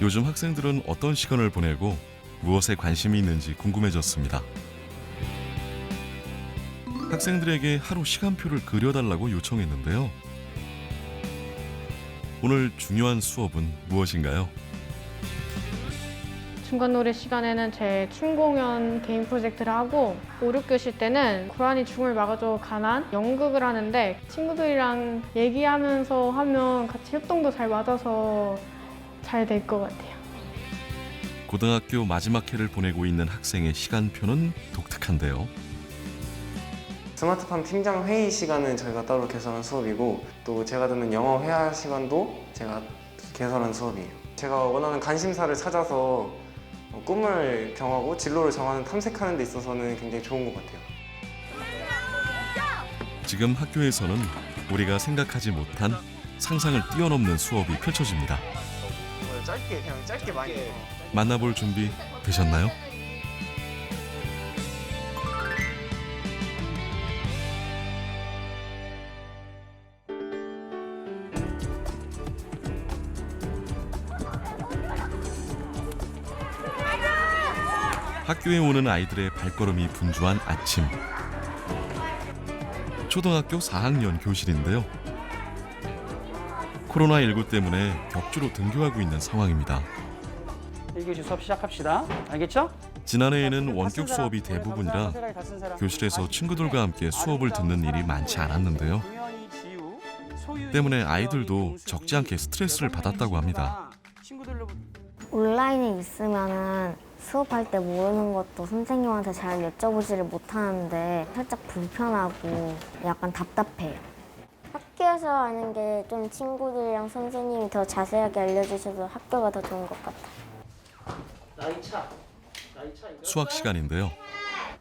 요즘 학생들은 어떤 시간을 보내고 무엇에 관심이 있는지 궁금해졌습니다. 학생들에게 하루 시간표를 그려달라고 요청했는데요. 오늘 중요한 수업은 무엇인가요? 중간놀이 시간에는 제 춤공연 개인 프로젝트를 하고 5, 6교시 때는 고라니 춤을 막아줘 가난 연극을 하는데 친구들이랑 얘기하면서 하면 같이 협동도 잘 맞아서 잘 될 것 같아요. 고등학교 마지막 해를 보내고 있는 학생의 시간표는 독특한데요. 스마트팜 팀장 회의 시간은 저희가 따로 개설한 수업이고 또 제가 듣는 영어 회화 시간도 제가 개설한 수업이에요. 제가 원하는 관심사를 찾아서 꿈을 경하고 진로를 정하는 탐색하는 데 있어서는 굉장히 좋은 것 같아요. 지금 학교에서는 우리가 생각하지 못한 상상을 뛰어넘는 수업이 펼쳐집니다. 그냥 짧게 많이 해요. 만나볼 준비 되셨나요? 학교에 오는 아이들의 발걸음이 분주한 아침. 초등학교 4학년 교실인데요. 코로나19 때문에 격주로 등교하고 있는 상황입니다. 1교시 수업 시작합시다. 알겠죠? 지난해에는 원격 수업이 대부분이라 교실에서 친구들과 함께 수업을 듣는 일이 많지 않았는데요. 때문에 아이들도 적지 않게 스트레스를 받았다고 합니다. 온라인에 있으면은 수업할 때 모르는 것도 선생님한테 잘 여쭤보지를 못하는데 살짝 불편하고 약간 답답해요. 학교에서 하는 게 좀 친구들이랑 선생님이 더 자세하게 알려주셔서 학교가 더 좋은 것 같아요. 수학 시간인데요.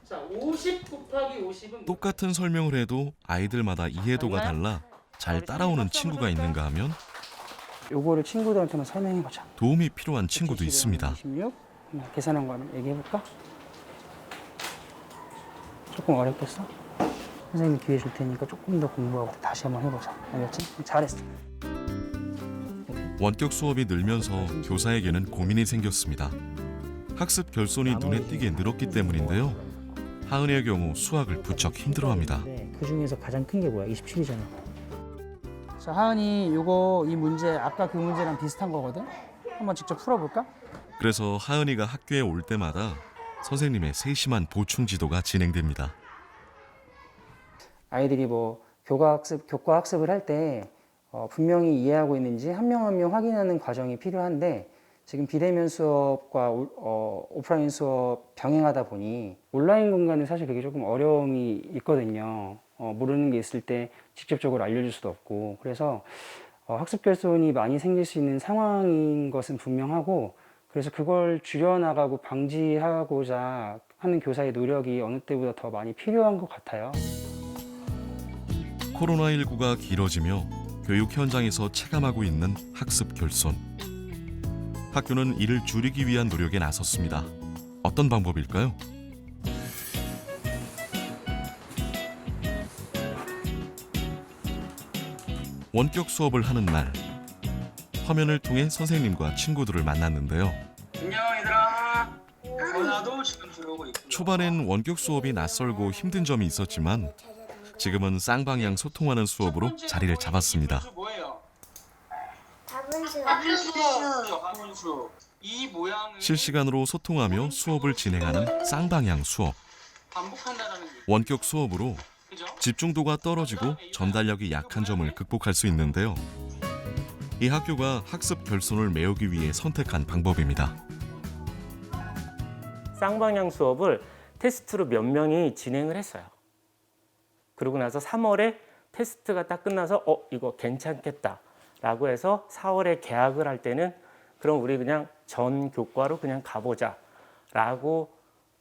자, 50 곱하기 50은 똑같은 설명을 해도 아이들마다 이해도가 달라 잘 따라오는 친구가 있는가 하면 요거를 친구들한테만 설명해 보자. 도움이 필요한 친구도 있습니다. 26. 계산한 거 한번 얘기해 볼까? 조금 어렵겠어? 선생님이 기회 줄 테니까 조금 더 공부하고 다시 한번 해보자. 알겠지? 잘했어. 원격 수업이 늘면서 교사에게는 고민이 생겼습니다. 학습 결손이 눈에 띄게 늘었기 때문인데요. 하은이의 경우 수학을 부쩍 힘들어합니다. 그 중에서 가장 큰 게 뭐야? 27이잖아. 자, 하은이 요거 이 문제 아까 그 문제랑 비슷한 거거든? 한번 직접 풀어볼까? 그래서 하은이가 학교에 올 때마다 선생님의 세심한 보충 지도가 진행됩니다. 아이들이 뭐 교과 학습을 할 때 분명히 이해하고 있는지 한 명 한 명 확인하는 과정이 필요한데 지금 비대면 수업과 오프라인 수업 병행하다 보니 온라인 공간은 사실 그게 조금 어려움이 있거든요. 모르는 게 있을 때 직접적으로 알려줄 수도 없고 그래서 학습 결손이 많이 생길 수 있는 상황인 것은 분명하고 그래서 그걸 줄여나가고 방지하고자 하는 교사의 노력이 어느 때보다 더 많이 필요한 것 같아요. 코로나19가 길어지며 교육 현장에서 체감하고 있는 학습 결손. 학교는 이를 줄이기 위한 노력에 나섰습니다. 어떤 방법일까요? 원격 수업을 하는 날, 화면을 통해 선생님과 친구들을 만났는데요. 안녕 얘들아. 전화도 지금 들어오고 있고. 초반엔 원격 수업이 낯설고 힘든 점이 있었지만 지금은 쌍방향 소통하는 수업으로 자리를 잡았습니다. 뭐예요? 답은수. 화분수. 이 모양을 실시간으로 소통하며 수업을 진행하는 쌍방향 수업. 반복한다는 게 원격 수업으로 그죠? 집중도가 떨어지고 전달력이 약한 점을 극복할 수 있는데요. 이 학교가 학습 결손을 메우기 위해 선택한 방법입니다. 쌍방향 수업을 테스트로 몇 명이 진행을 했어요. 그러고 나서 3월에 테스트가 딱 끝나서 이거 괜찮겠다라고 해서 4월에 개학을 할 때는 그럼 우리 그냥 전 교과로 그냥 가보자라고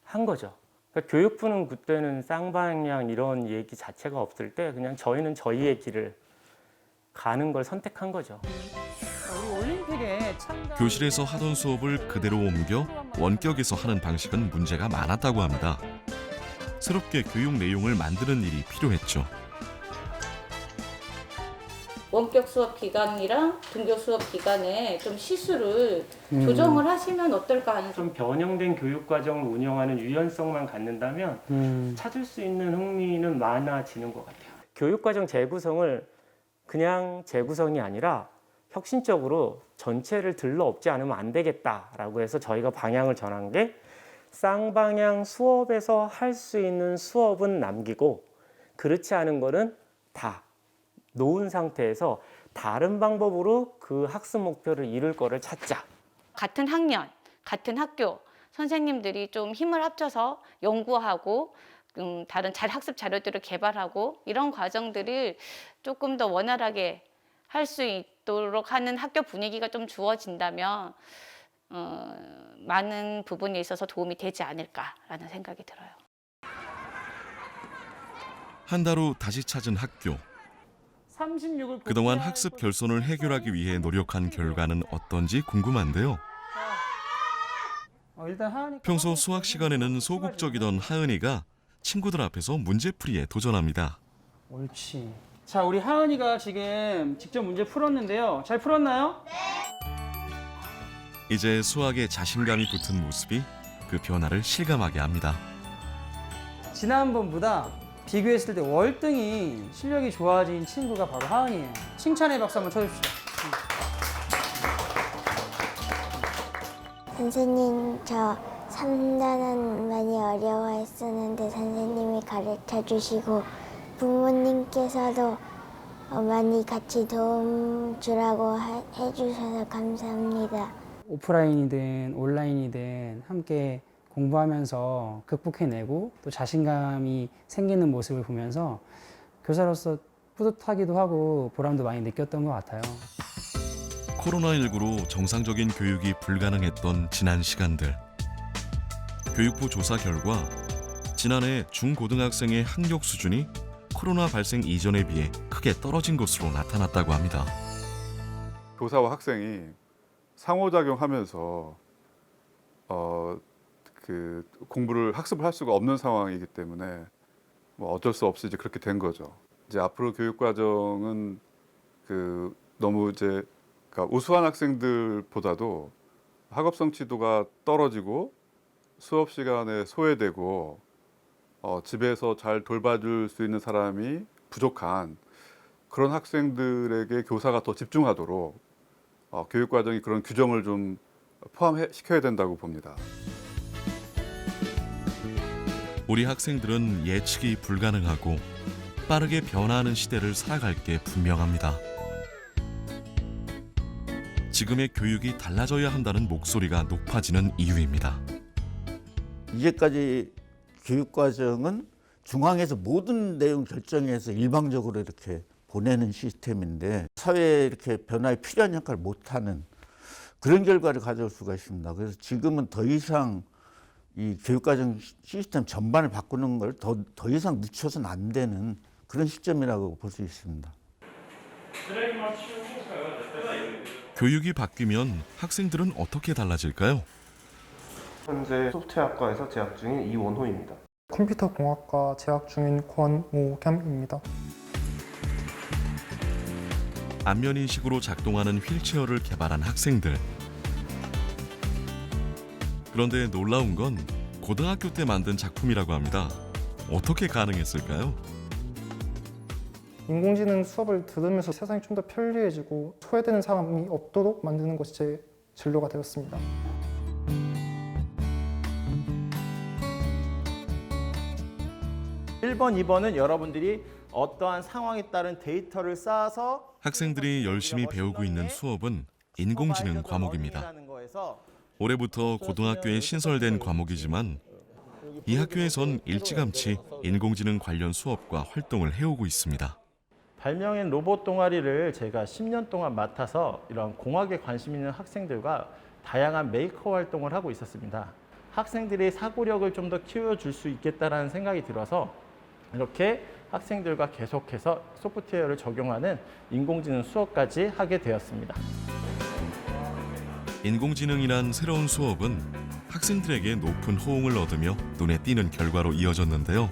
한 거죠. 그러니까 교육부는 그때는 쌍방향 이런 얘기 자체가 없을 때 그냥 저희는 저희의 길을 가는 걸 선택한 거죠. 우리 올림픽에 참가 교실에서 하던 수업을 그대로 옮겨 원격에서 하는 방식은 문제가 많았다고 합니다. 새롭게 교육 내용을 만드는 일이 필요했죠. 원격 수업 기간이랑 등교 수업 기간에 좀 시수를 조정을 하시면 어떨까 하는 좀 변형된 교육 과정을 운영하는 유연성만 갖는다면 찾을 수 있는 흥미는 많아지는 것 같아요. 교육 과정 재구성을 그냥 재구성이 아니라 혁신적으로 전체를 들러 엎지 않으면 안 되겠다라고 해서 저희가 방향을 정한 게 쌍방향 수업에서 할 수 있는 수업은 남기고 그렇지 않은 거는 다 놓은 상태에서 다른 방법으로 그 학습 목표를 이룰 거를 찾자. 같은 학년, 같은 학교 선생님들이 좀 힘을 합쳐서 연구하고 다른 학습 자료들을 개발하고 이런 과정들을 조금 더 원활하게 할 수 있도록 하는 학교 분위기가 좀 주어진다면 많은 부분에 있어서 도움이 되지 않을까라는 생각이 들어요. 한 달 후 다시 찾은 학교. 36을 그동안 학습 결손을 해결하기 위해 노력한 결과는 어떤지 궁금한데요. 일단 하은이 평소 수학 시간에는 소극적이던 하은이가 친구들 앞에서 문제풀이에 도전합니다. 옳지. 자, 우리 하은이가 지금 직접 문제 풀었는데요. 잘 풀었나요? 이제 수학에 자신감이 붙은 모습이 그 변화를 실감하게 합니다. 지난번보다 비교했을 때 월등히 실력이 좋아진 친구가 바로 하은이에요. 칭찬의 박수 한번 쳐줍시다. 선생님, 저 3단원 많이 어려워했었는데 선생님이 가르쳐 주시고 부모님께서도 많이 같이 도움 주라고 해주셔서 감사합니다. 오프라인이든 온라인이든 함께 공부하면서 극복해내고 또 자신감이 생기는 모습을 보면서 교사로서 뿌듯하기도 하고 보람도 많이 느꼈던 것 같아요. 코로나19로 정상적인 교육이 불가능했던 지난 시간들. 교육부 조사 결과 지난해 중고등학생의 학력 수준이 코로나 발생 이전에 비해 크게 떨어진 것으로 나타났다고 합니다. 교사와 학생이 상호작용하면서 그 공부를 학습을 할 수가 없는 상황이기 때문에 뭐 어쩔 수 없이 이제 그렇게 된 거죠. 이제 앞으로 교육 과정은 그 너무 이제 그러니까 우수한 학생들보다도 학업성 지도가 떨어지고 수업 시간에 소외되고 집에서 잘 돌봐줄 수 있는 사람이 부족한 그런 학생들에게 교사가 더 집중하도록 교육 과정이 그런 규정을 좀 포함시켜야 된다고 봅니다. 우리 학생들은 예측이 불가능하고 빠르게 변화하는 시대를 살아갈 게 분명합니다. 지금의 교육이 달라져야 한다는 목소리가 높아지는 이유입니다. 이제까지 교육과정은 중앙에서 모든 내용 결정해서 일방적으로 이렇게 보내는 시스템인데 사회에 이렇게 변화에 필요한 역할을 못하는 그런 결과를 가져올 수가 있습니다. 그래서 지금은 더 이상 이 교육과정 시스템 전반을 바꾸는 걸 더 이상 늦춰서는 안 되는 그런 시점이라고 볼 수 있습니다. 교육이 바뀌면 학생들은 어떻게 달라질까요? 현재 소프트웨어학과에서 재학 중인 이원호입니다. 컴퓨터공학과 재학 중인 권오겸입니다. 안면인식으로 작동하는 휠체어를 개발한 학생들. 그런데 놀라운 건 고등학교 때 만든 작품이라고 합니다. 어떻게 가능했을까요? 인공지능 수업을 들으면서 세상이 좀 더 편리해지고 소외되는 사람이 없도록 만드는 것이 제 진로가 되었습니다. (1번) (2번은) 여러분들이 어떠한 상황에 따른 데이터를 쌓아서 학생들이 열심히 배우고 있는 수업은 인공지능 과목입니다. 올해부터 고등학교에 신설된 과목이지만 이 학교에선 일찌감치 인공지능 관련 수업과 활동을 해오고 있습니다. 발명인 로봇 동아리를 제가 10년 동안 맡아서 이런 공학에 관심 있는 학생들과 다양한 메이커 활동을 하고 있었습니다. 학생들의 사고력을 좀 더 키워줄 수 있겠다는 생각이 들어서 이렇게 학생들과 계속해서 소프트웨어를 적용하는 인공지능 수업까지 하게 되었습니다. 인공지능이란 새로운 수업은 학생들에게 높은 호응을 얻으며 눈에 띄는 결과로 이어졌는데요.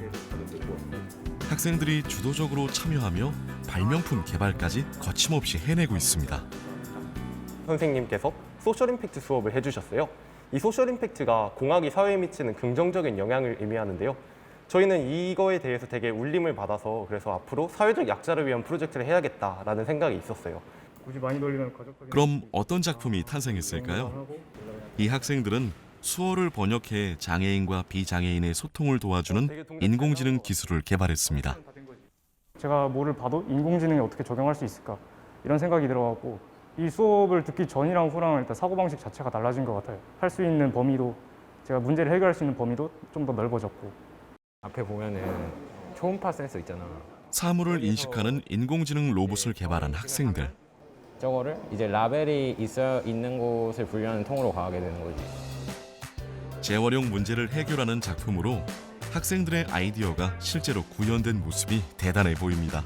학생들이 주도적으로 참여하며 발명품 개발까지 거침없이 해내고 있습니다. 선생님께서 소셜 임팩트 수업을 해주셨어요. 이 소셜 임팩트가 공학이 사회에 미치는 긍정적인 영향을 의미하는데요. 저희는 이거에 대해서 되게 울림을 받아서 그래서 앞으로 사회적 약자를 위한 프로젝트를 해야겠다라는 생각이 있었어요. 그럼 어떤 작품이 탄생했을까요? 이 학생들은 수어를 번역해 장애인과 비장애인의 소통을 도와주는 인공지능 기술을 개발했습니다. 제가 뭐를 봐도 인공지능에 어떻게 적용할 수 있을까 이런 생각이 들어갖고 이 수업을 듣기 전이랑 후랑 일단 사고방식 자체가 달라진 것 같아요. 할 수 있는 범위도 제가 문제를 해결할 수 있는 범위도 좀 더 넓어졌고 앞에 보면은 초음파 센서 있잖아. 사물을 인식하는 인공지능 로봇을 개발한 학생들. 저거를 이제 라벨이 있는 곳을 분류하는 통으로 가게 되는 거지. 재활용 문제를 해결하는 작품으로 학생들의 아이디어가 실제로 구현된 모습이 대단해 보입니다.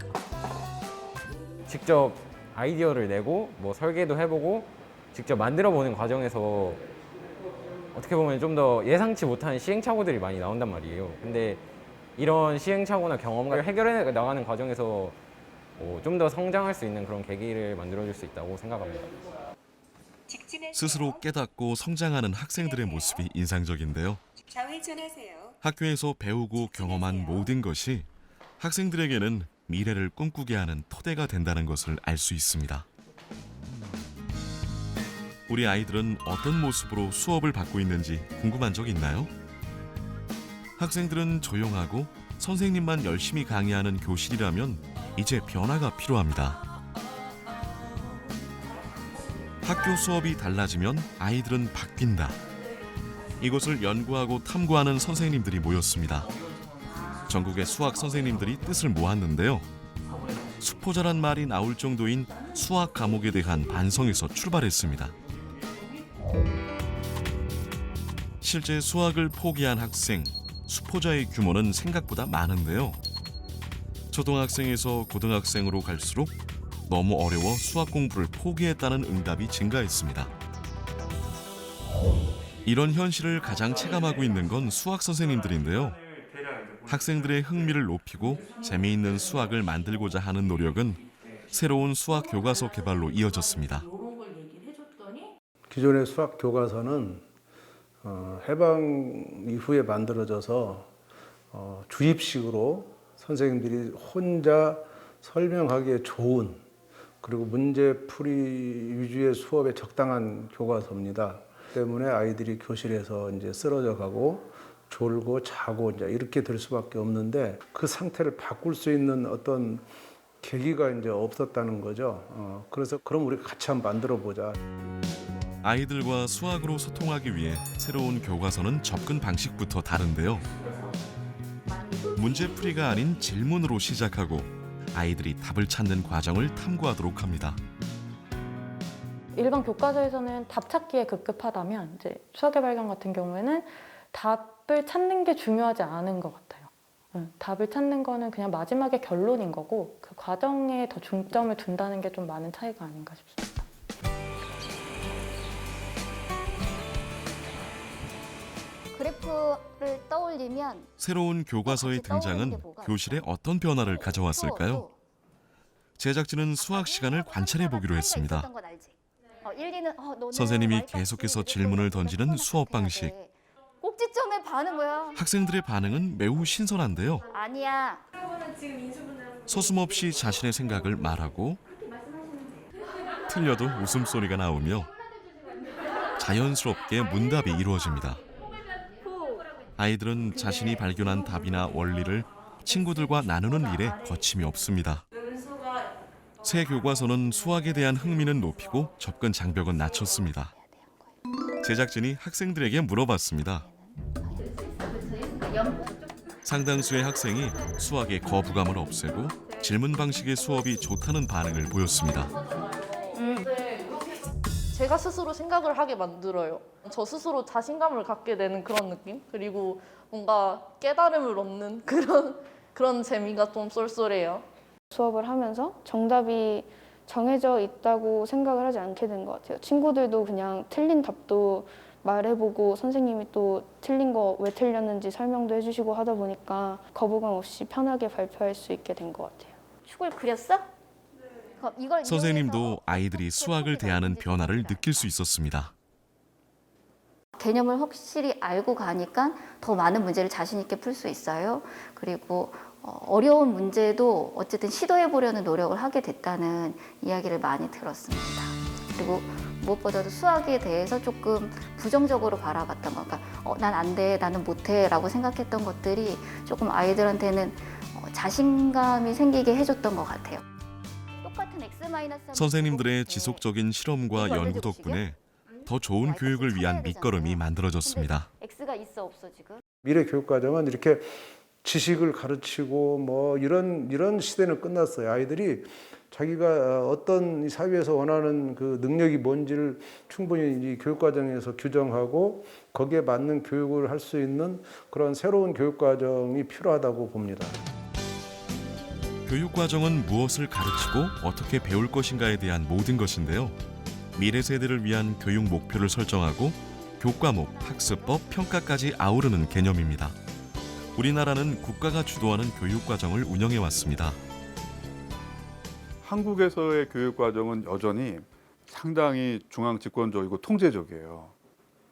직접 아이디어를 내고 뭐 설계도 해보고 직접 만들어 보는 과정에서 어떻게 보면 좀 더 예상치 못한 시행착오들이 많이 나온단 말이에요. 근데 이런 시행착오나 경험을 해결해 나가는 과정에서 좀 더 성장할 수 있는 그런 계기를 만들어줄 수 있다고 생각합니다. 스스로 깨닫고 성장하는 학생들의 모습이 인상적인데요. 학교에서 배우고 경험한 모든 것이 학생들에게는 미래를 꿈꾸게 하는 토대가 된다는 것을 알 수 있습니다. 우리 아이들은 어떤 모습으로 수업을 받고 있는지 궁금한 적 있나요? 학생들은 조용하고 선생님만 열심히 강의하는 교실이라면 이제 변화가 필요합니다. 학교 수업이 달라지면 아이들은 바뀐다. 이것을 연구하고 탐구하는 선생님들이 모였습니다. 전국의 수학 선생님들이 뜻을 모았는데요. 수포자란 말이 나올 정도인 수학 과목에 대한 반성에서 출발했습니다. 실제 수학을 포기한 학생, 수포자의 규모는 생각보다 많은데요. 초등학생에서 고등학생으로 갈수록 너무 어려워 수학 공부를 포기했다는 응답이 증가했습니다. 이런 현실을 가장 체감하고 있는 건 수학 선생님들인데요. 학생들의 흥미를 높이고 재미있는 수학을 만들고자 하는 노력은 새로운 수학 교과서 개발로 이어졌습니다. 기존의 수학 교과서는 해방 이후에 만들어져서 주입식으로 선생님들이 혼자 설명하기에 좋은 그리고 문제풀이 위주의 수업에 적당한 교과서입니다. 때문에 아이들이 교실에서 이제 쓰러져 가고 졸고 자고 이제 이렇게 될 수밖에 없는데 그 상태를 바꿀 수 있는 어떤 계기가 이제 없었다는 거죠. 그래서 그럼 우리 같이 한번 만들어 보자. 아이들과 수학으로 소통하기 위해 새로운 교과서는 접근 방식부터 다른데요. 문제풀이가 아닌 질문으로 시작하고 아이들이 답을 찾는 과정을 탐구하도록 합니다. 일반 교과서에서는 답 찾기에 급급하다면 이제 수학의 발견 같은 경우에는 답을 찾는 게 중요하지 않은 것 같아요. 답을 찾는 거는 그냥 마지막에 결론인 거고 그 과정에 더 중점을 둔다는 게 좀 많은 차이가 아닌가 싶습니다. 그래프를 떠올리면 새로운 교과서의 등장은 교실에 어떤 변화를 가져왔을까요? 제작진은 수학 시간을 관찰해 보기로 했습니다. 선생님이 계속해서 질문을 던지는 수업 방식. 꼭지점에 반은 뭐야? 학생들의 반응은 매우 신선한데요. 아니야. 서슴없이 자신의 생각을 말하고 틀려도 웃음소리가 나오며 자연스럽게 문답이 이루어집니다. 아이들은 자신이 발견한 답이나 원리를 친구들과 나누는 일에 거침이 없습니다. 새 교과서는 수학에 대한 흥미는 높이고 접근 장벽은 낮췄습니다. 제작진이 학생들에게 물어봤습니다. 상당수의 학생이 수학의 거부감을 없애고 질문 방식의 수업이 좋다는 반응을 보였습니다. 제가 스스로 생각을 하게 만들어요. 저 스스로 자신감을 갖게 되는 그런 느낌? 그리고 뭔가 깨달음을 얻는 그런 재미가 좀 쏠쏠해요. 수업을 하면서 정답이 정해져 있다고 생각을 하지 않게 된 것 같아요. 친구들도 그냥 틀린 답도 말해보고 선생님이 또 틀린 거 왜 틀렸는지 설명도 해주시고 하다 보니까 거부감 없이 편하게 발표할 수 있게 된 것 같아요. 축을 그렸어? 그럼 이걸 선생님도 아이들이 수학을 대하는 변화를 느낄 수 있었습니다. 개념을 확실히 알고 가니까 더 많은 문제를 자신 있게 풀 수 있어요. 그리고 어려운 문제도 어쨌든 시도해보려는 노력을 하게 됐다는 이야기를 많이 들었습니다. 그리고 무엇보다도 수학에 대해서 조금 부정적으로 바라봤던 거, 그러니까 난 안 돼, 나는 못해 라고 생각했던 것들이 조금 아이들한테는 자신감이 생기게 해줬던 것 같아요. 똑같은 x-. 선생님들의 지속적인 실험과 연구 덕분에 더 좋은 교육을 위한 밑거름이 만들어졌습니다. x가 있어 없어 지금? 미래 교육 과정은 이렇게 지식을 가르치고 뭐 이런 시대는 끝났어요. 아이들이 자기가 어떤 사회에서 원하는 그 능력이 뭔지를 충분히 이 교육 과정에서 규정하고 거기에 맞는 교육을 할 수 있는 그런 새로운 교육 과정이 필요하다고 봅니다. 교육 과정은 무엇을 가르치고 어떻게 배울 것인가에 대한 모든 것인데요. 미래 세대를 위한 교육 목표를 설정하고 교과목, 학습법, 평가까지 아우르는 개념입니다. 우리나라는 국가가 주도하는 교육 과정을 운영해 왔습니다. 한국에서의 교육 과정은 여전히 상당히 중앙 집권적이고 통제적이에요.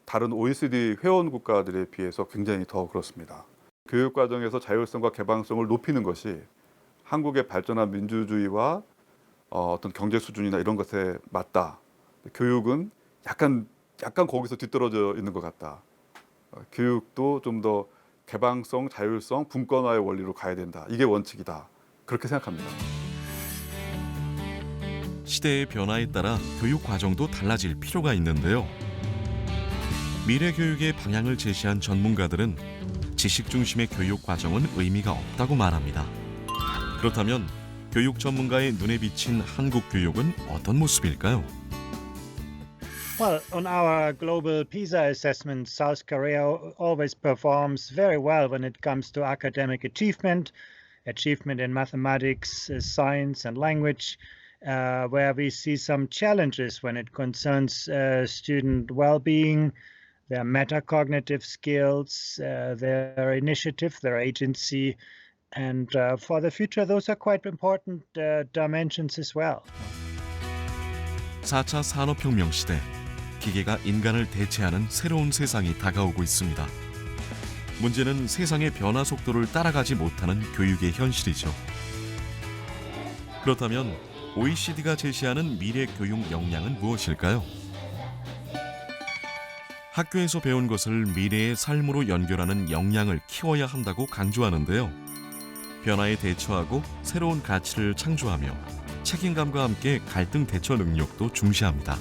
다른 OECD 회원 국가들에 비해서 굉장히 더 그렇습니다. 교육 과정에서 자율성과 개방성을 높이는 것이 한국의 발전한 민주주의와 어떤 경제 수준이나 이런 것에 맞다. 교육은 약간 거기서 뒤떨어져 있는 것 같다. 교육도 좀 더 개방성, 자율성, 분권화의 원리로 가야 된다. 이게 원칙이다. 그렇게 생각합니다. 시대의 변화에 따라 교육 과정도 달라질 필요가 있는데요. 미래 교육의 방향을 제시한 전문가들은 지식 중심의 교육 과정은 의미가 없다고 말합니다. 그렇다면 교육 전문가의 눈에 비친 한국 교육은 어떤 모습일까요? Well, on our global PISA assessment, South Korea always performs very well when it comes to academic achievement in mathematics, science and language, where we see some challenges when it concerns student well-being, their metacognitive skills, their initiative, their agency, and for the future, those are quite important dimensions as well. 4차 산업혁명 시대, 기계가 인간을 대체하는 새로운 세상이 다가오고 있습니다. 문제는 세상의 변화 속도를 따라가지 못하는 교육의 현실이죠. 그렇다면 OECD가 제시하는 미래 교육 역량은 무엇일까요? 학교에서 배운 것을 미래의 삶으로 연결하는 역량을 키워야 한다고 강조하는데요. 변화에 대처하고 새로운 가치를 창조하며 책임감과 함께 갈등 대처 능력도 중시합니다.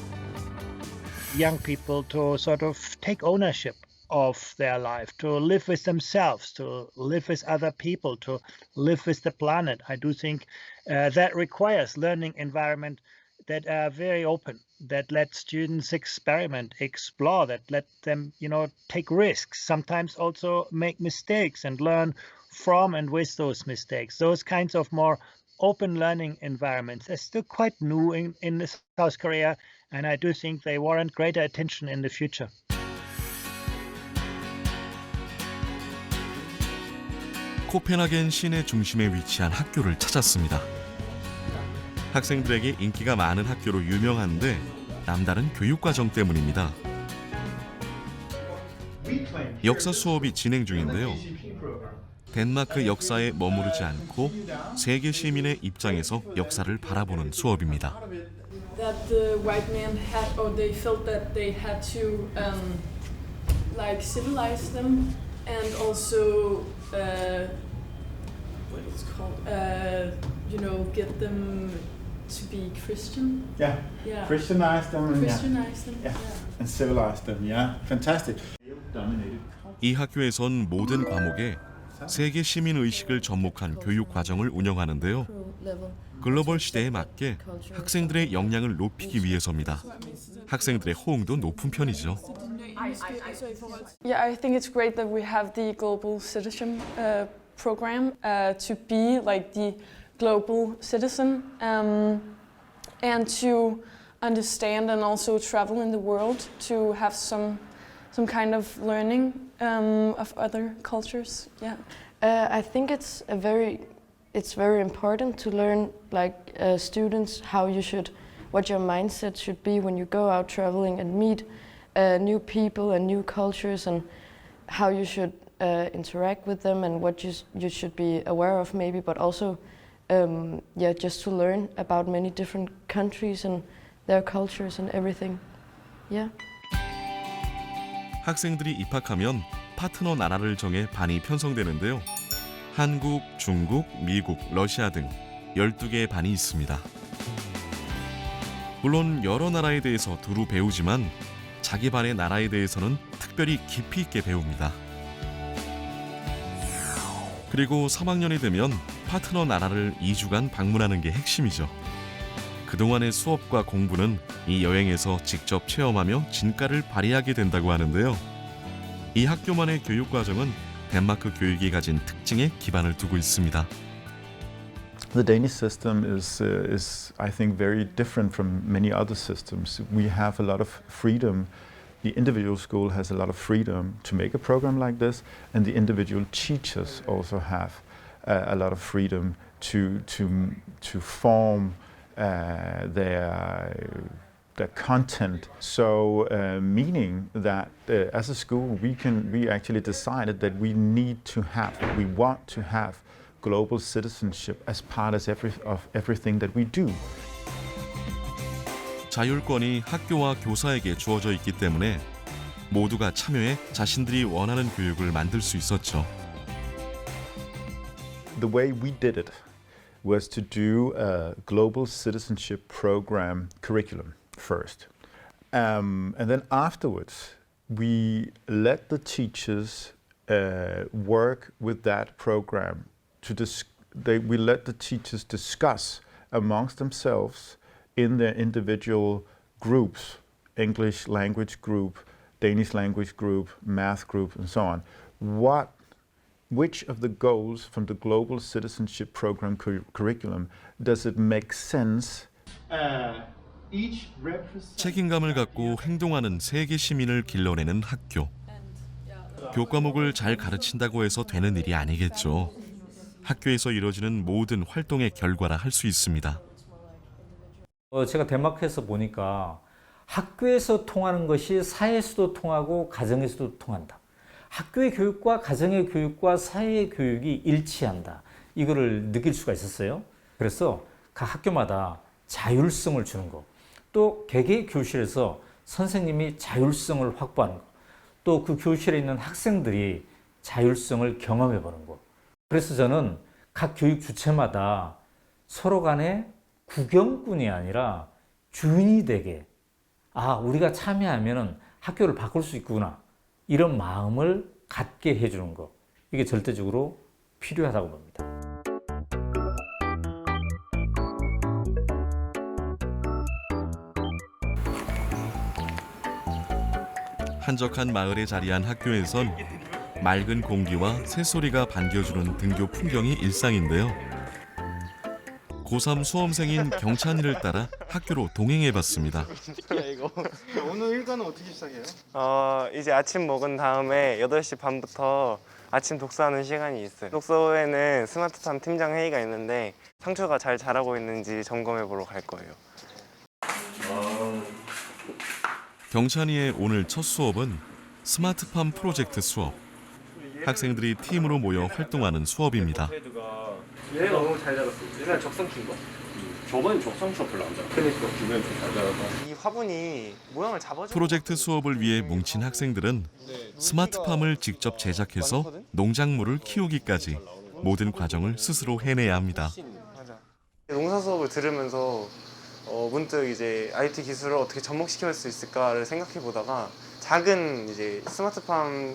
Young people to sort of take ownership of their life, to live with themselves, to live with other people, to live with the planet. I do think that requires learning environment that are very open, that let students experiment, explore, that let them, take risks, sometimes also make mistakes and learn from and with those mistakes. Those kinds of more open learning environments are still quite new in South Korea, and I do think they warrant greater attention in the future. 코펜하겐 시내 중심에 위치한 학교를 찾았습니다. 학생들에게 인기가 많은 학교로 유명한데 남다른 교육과정 때문입니다. 역사 수업이 진행 중인데요. 덴마크 역사에 머무르지 않고 세계 시민의 입장에서 역사를 바라보는 수업입니다. That the white men had, or they felt that they had to, civilize them, and also, what it's called, get them to be Christian. Yeah. Christianize them. And civilize them. Yeah, fantastic. 이 학교에선 모든 과목에 세계 시민 의식을 접목한 교육 과정을 운영하는데요. 글로벌 시대에 맞게 학생들의 역량을 높이기 위해서입니다. 학생들의 호응도 높은 편이죠. Yeah, I think it's great that we have the global citizen program to be like the global citizen and to understand and also travel in the world to have some kind of learning of other cultures. Yeah. I think it's very important to learn, like students, what your mindset should be when you go out traveling and meet new people and new cultures, and how you should interact with them and what you should be aware of maybe, but also just to learn about many different countries and their cultures and everything. Yeah. 학생들이 입학하면 파트너 나라를 정해 반이 편성되는데요. 한국, 중국, 미국, 러시아 등 12개의 반이 있습니다. 물론 여러 나라에 대해서 두루 배우지만 자기 반의 나라에 대해서는 특별히 깊이 있게 배웁니다. 그리고 3학년이 되면 파트너 나라를 2주간 방문하는 게 핵심이죠. 그동안의 수업과 공부는 이 여행에서 직접 체험하며 진가를 발휘하게 된다고 하는데요. 이 학교만의 교육 과정은 덴마크 교육이 가진 특징에 기반을 두고 있습니다. The Danish system is, I think, very different from many other systems. We have a lot of freedom. The individual school has a lot of freedom to make a program like this, and the individual teachers also have a lot of freedom to form their content. So meaning that as a school we actually decided that we want to have global citizenship as part of everything that we do. 자율권이 학교와 교사에게 주어져 있기 때문에 모두가 참여해 자신들이 원하는 교육을 만들 수 있었죠. The way we did it was to do a global citizenship program curriculum first. And then afterwards, we let the teachers work with that program. We let the teachers discuss amongst themselves in their individual groups, English language group, Danish language group, math group, and so on, which of the goals from the global citizenship program curriculum does it make sense? 책임감을 갖고 행동하는 세계 시민을 길러내는 학교. 교과목을 잘 가르친다고 해서 되는 일이 아니겠죠. 학교에서 이루어지는 모든 활동의 결과라 할 수 있습니다. 제가 덴마크에서 보니까 학교에서 통하는 것이 사회에서도 통하고 가정에서도 통한다. 학교의 교육과 가정의 교육과 사회의 교육이 일치한다. 이거를 느낄 수가 있었어요. 그래서 각 학교마다 자율성을 주는 거, 또 개개 교실에서 선생님이 자율성을 확보하는 거, 또 그 교실에 있는 학생들이 자율성을 경험해 보는 거. 그래서 저는 각 교육 주체마다 서로 간에 구경꾼이 아니라 주인이 되게, 우리가 참여하면 학교를 바꿀 수 있구나, 이런 마음을 갖게 해주는 거, 이게 절대적으로 필요하다고 봅니다. 한적한 마을에 자리한 학교에선 맑은 공기와 새소리가 반겨주는 등교 풍경이 일상인데요. 고3 수험생인 경찬이를 따라 학교로 동행해봤습니다. 오늘 일과는 어떻게 시작해요? 이제 아침 먹은 다음에 8시 반부터 아침 독서하는 시간이 있어요. 독서에는 스마트팜 팀장 회의가 있는데 상추가 잘 자라고 있는지 점검해 보러 갈 거예요. 경찬이의 오늘 첫 수업은 스마트팜 프로젝트 수업. 학생들이 팀으로 모여 활동하는 수업입니다. 얘가 너무 잘 자랐어. 옛날 적상추인가? 저번엔 적상추가 별로 안 자랐어. 그러니까 주변에 좀 잘 자라서. 이 화분이 모양을 잡아주는 프로젝트 수업을 위해 뭉친 학생들은 스마트팜을 직접 제작해서 농작물을 키우기까지 모든 과정을 스스로 해내야 합니다. 농사 수업을 들으면서 문득 이제 IT 기술을 어떻게 접목시킬 수 있을까를 생각해 보다가 작은 이제 스마트팜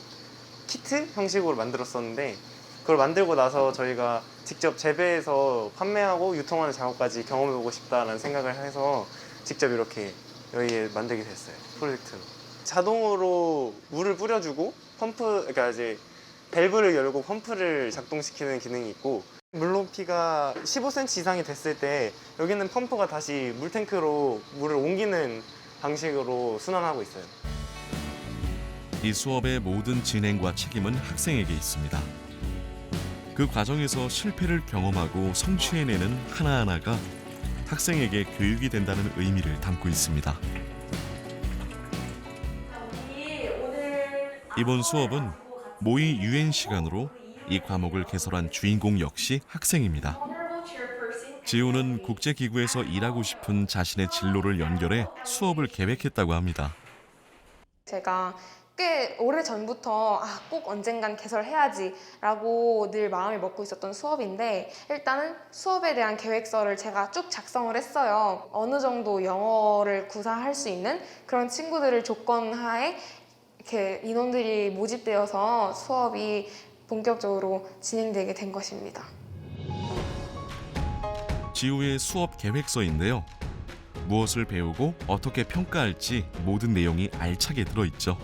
키트 형식으로 만들었었는데, 그걸 만들고 나서 저희가 직접 재배해서 판매하고 유통하는 작업까지 경험해보고 싶다라는 생각을 해서 직접 이렇게 여기에 만들게 됐어요. 프로젝트로. 자동으로 물을 뿌려주고 그러니까 이제 밸브를 열고 펌프를 작동시키는 기능이 있고 물 높이가 15cm 이상이 됐을 때 여기는 펌프가 다시 물탱크로 물을 옮기는 방식으로 순환하고 있어요. 이 수업의 모든 진행과 책임은 학생에게 있습니다. 그 과정에서 실패를 경험하고 성취해내는 하나하나가 학생에게 교육이 된다는 의미를 담고 있습니다. 이번 수업은 모의 유엔 시간으로 이 과목을 개설한 주인공 역시 학생입니다. 지우는 국제기구에서 일하고 싶은 자신의 진로를 연결해 수업을 계획했다고 합니다. 제가 꽤 오래전부터 꼭 언젠간 개설해야지 라고 늘 마음을 먹고 있었던 수업인데 일단은 수업에 대한 계획서를 제가 쭉 작성을 했어요. 어느 정도 영어를 구사할 수 있는 그런 친구들을 조건하에 이렇게 인원들이 모집되어서 수업이 본격적으로 진행되게 된 것입니다. 지우의 수업 계획서인데요. 무엇을 배우고 어떻게 평가할지 모든 내용이 알차게 들어있죠.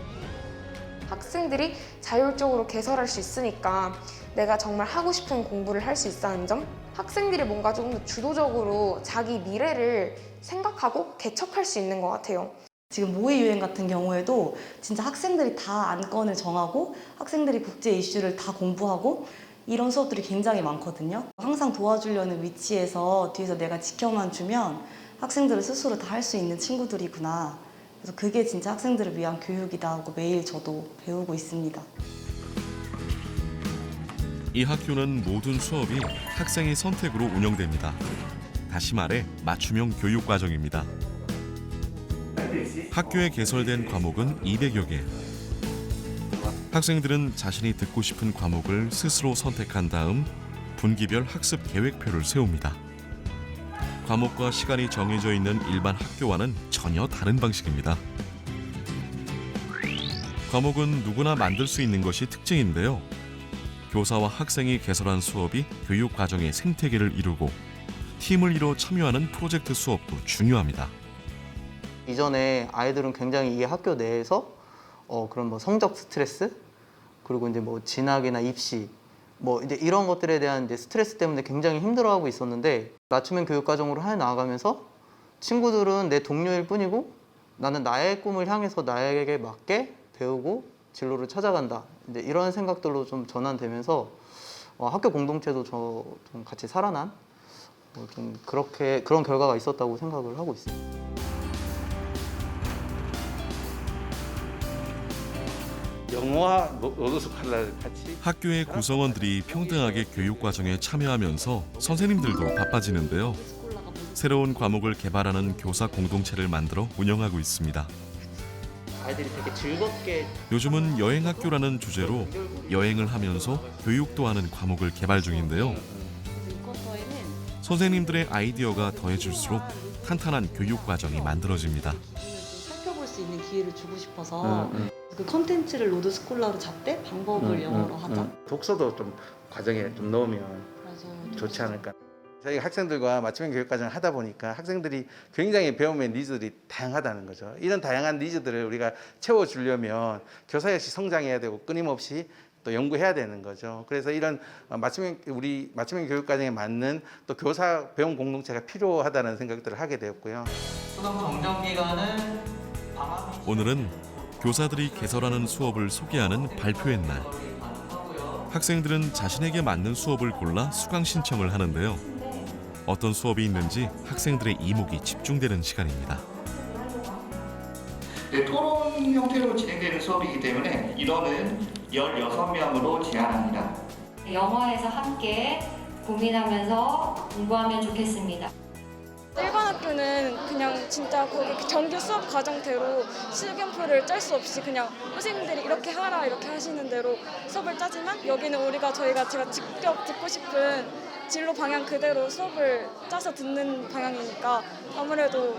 학생들이 자율적으로 개설할 수 있으니까 내가 정말 하고 싶은 공부를 할 수 있다는 점, 학생들이 뭔가 조금 더 주도적으로 자기 미래를 생각하고 개척할 수 있는 것 같아요. 지금 모의 유엔 같은 경우에도 진짜 학생들이 다 안건을 정하고 학생들이 국제 이슈를 다 공부하고 이런 수업들이 굉장히 많거든요. 항상 도와주려는 위치에서 뒤에서 내가 지켜만 주면 학생들은 스스로 다 할 수 있는 친구들이구나. 그래서 그게 진짜 학생들을 위한 교육이다 하고 매일 저도 배우고 있습니다. 이 학교는 모든 수업이 학생의 선택으로 운영됩니다. 다시 말해 맞춤형 교육 과정입니다. 학교에 개설된 과목은 200여 개. 학생들은 자신이 듣고 싶은 과목을 스스로 선택한 다음 분기별 학습 계획표를 세웁니다. 과목과 시간이 정해져 있는 일반 학교와는 전혀 다른 방식입니다. 과목은 누구나 만들 수 있는 것이 특징인데요. 교사와 학생이 개설한 수업이 교육 과정의 생태계를 이루고 팀을 이뤄 참여하는 프로젝트 수업도 중요합니다. 이전에 아이들은 굉장히 이 학교 내에서 그런 뭐 성적 스트레스 그리고 이제 뭐 진학이나 입시 뭐 이제 이런 것들에 대한 이제 스트레스 때문에 굉장히 힘들어하고 있었는데 맞춤형 교육 과정으로 해 나가면서 친구들은 내 동료일 뿐이고 나는 나의 꿈을 향해서 나에게 맞게 배우고 진로를 찾아간다. 이제 이런 생각들로 좀 전환되면서 학교 공동체도 좀 같이 살아난 좀 그런 결과가 있었다고 생각을 하고 있습니다. 영어와 로드스콜라를 같이 학교의 구성원들이 평등하게 교육 과정에 참여하면서 선생님들도 바빠지는데요. 새로운 과목을 개발하는 교사 공동체를 만들어 운영하고 있습니다. 아이들이 되게 즐겁게 요즘은 여행학교라는 주제로 여행을 하면서 교육도 하는 과목을 개발 중인데요. 선생님들의 아이디어가 더해질수록 탄탄한 교육 과정이 만들어집니다. 살펴볼 수 있는 기회를 주고 싶어서 그 컨텐츠를 로드스콜라로 잡되 방법을 영어로 하자. 독서도 좀 과정에 좀 넣으면 좋지 않을까. 저희 학생들과 맞춤형 교육 과정을 하다 보니까 학생들이 굉장히 배움의 니즈들이 다양하다는 거죠. 이런 다양한 니즈들을 우리가 채워주려면 교사 역시 성장해야 되고 끊임없이 또 연구해야 되는 거죠. 그래서 이런 맞춤형 교육 과정에 맞는 또 교사 배움 공동체가 필요하다는 생각들을 하게 되었고요. 수능 정정 기간은 오늘은 교사들이 개설하는 수업을 소개하는 발표의 날. 학생들은 자신에게 맞는 수업을 골라 수강 신청을 하는데요. 어떤 수업이 있는지 학생들의 이목이 집중되는 시간입니다. 네, 토론 형태로 진행되는 수업이기 때문에 인원은 16명으로 제한합니다. 영어에서 함께 고민하면서 공부하면 좋겠습니다. 일반 학교는 그냥 진짜 거기 정규 수업 과정대로 실경표를 짤 수 없이 그냥 선생님들이 이렇게 하라 이렇게 하시는 대로 수업을 짜지만 여기는 제가 직접 듣고 싶은 진로 방향 그대로 수업을 짜서 듣는 방향이니까 아무래도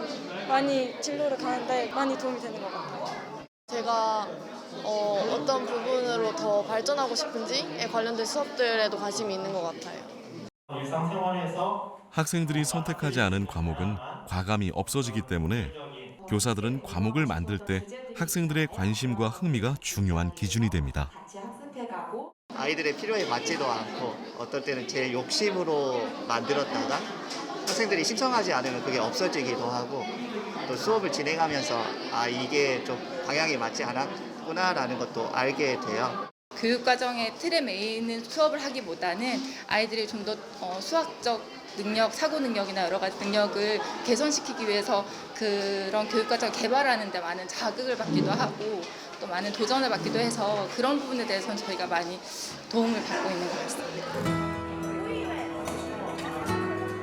많이 진로를 가는데 많이 도움이 되는 것 같아요. 제가 어떤 부분으로 더 발전하고 싶은지에 관련된 수업들에도 관심이 있는 것 같아요. 일상생활에서 학생들이 선택하지 않은 과목은 과감히 없어지기 때문에 교사들은 과목을 만들 때 학생들의 관심과 흥미가 중요한 기준이 됩니다. 아이들의 필요에 맞지도 않고 어떨 때는 제 욕심으로 만들었다가 학생들이 신청하지 않으면 그게 없어지기도 하고 또 수업을 진행하면서 이게 좀 방향이 맞지 않았구나라는 것도 알게 돼요. 교육과정의 틀에 매이는 수업을 하기보다는 아이들이 좀 더 수학적 능력, 사고 능력이나 여러 가지 능력을 개선시키기 위해서 그런 교육과정을 개발하는 데 많은 자극을 받기도 하고 또 많은 도전을 받기도 해서 그런 부분에 대해서는 저희가 많이 도움을 받고 있는 것 같습니다.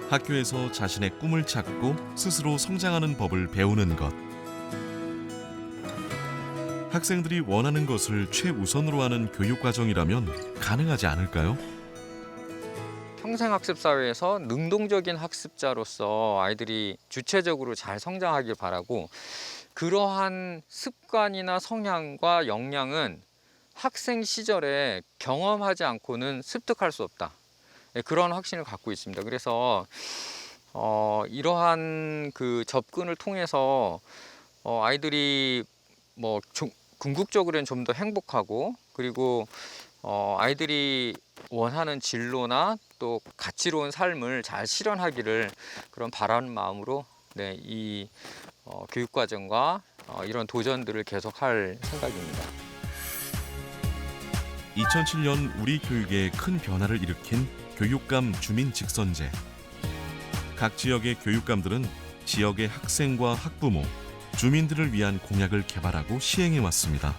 학교에서 자신의 꿈을 찾고 스스로 성장하는 법을 배우는 것. 학생들이 원하는 것을 최우선으로 하는 교육과정이라면 가능하지 않을까요? 평생학습 사회에서 능동적인 학습자로서 아이들이 주체적으로 잘 성장하길 바라고 그러한 습관이나 성향과 역량은 학생 시절에 경험하지 않고는 습득할 수 없다. 그런 확신을 갖고 있습니다. 그래서 이러한 그 접근을 통해서 아이들이 궁극적으로는 좀 더 행복하고 그리고 아이들이 원하는 진로나 또 가치로운 삶을 잘 실현하기를 그런 바라는 마음으로 이 교육과정과 이런 도전들을 계속할 생각입니다. 2007년 우리 교육에 큰 변화를 일으킨 교육감 주민 직선제. 각 지역의 교육감들은 지역의 학생과 학부모, 주민들을 위한 공약을 개발하고 시행해 왔습니다.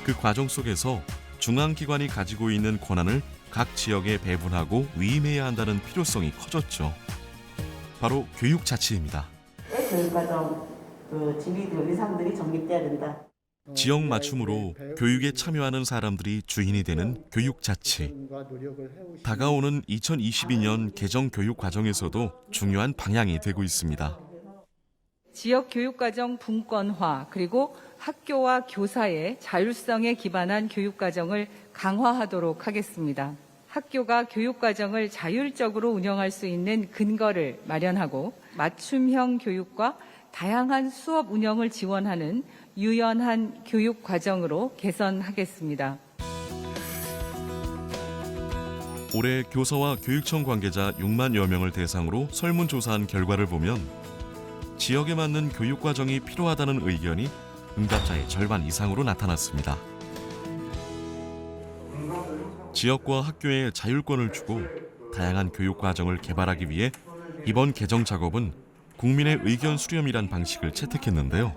그 과정 속에서 중앙기관이 가지고 있는 권한을 각 지역에 배분하고 위임해야 한다는 필요성이 커졌죠. 바로 교육자치입니다. 교육과정 주민들 의사들이 정립돼야 된다. 지역 맞춤으로 교육에 참여하는 사람들이 주인이 되는 교육자치. 다가오는 2022년 개정 교육 과정에서도 중요한 방향이 되고 있습니다. 지역 교육과정 분권화 그리고 학교와 교사의 자율성에 기반한 교육과정을 강화하도록 하겠습니다. 학교가 교육과정을 자율적으로 운영할 수 있는 근거를 마련하고 맞춤형 교육과 다양한 수업 운영을 지원하는 유연한 교육과정으로 개선하겠습니다. 올해 교사와 교육청 관계자 6만여 명을 대상으로 설문조사한 결과를 보면 지역에 맞는 교육과정이 필요하다는 의견이 응답자의 절반 이상으로 나타났습니다. 지역과 학교에 자율권을 주고 다양한 교육과정을 개발하기 위해 이번 개정 작업은 국민의 의견 수렴이란 방식을 채택했는데요.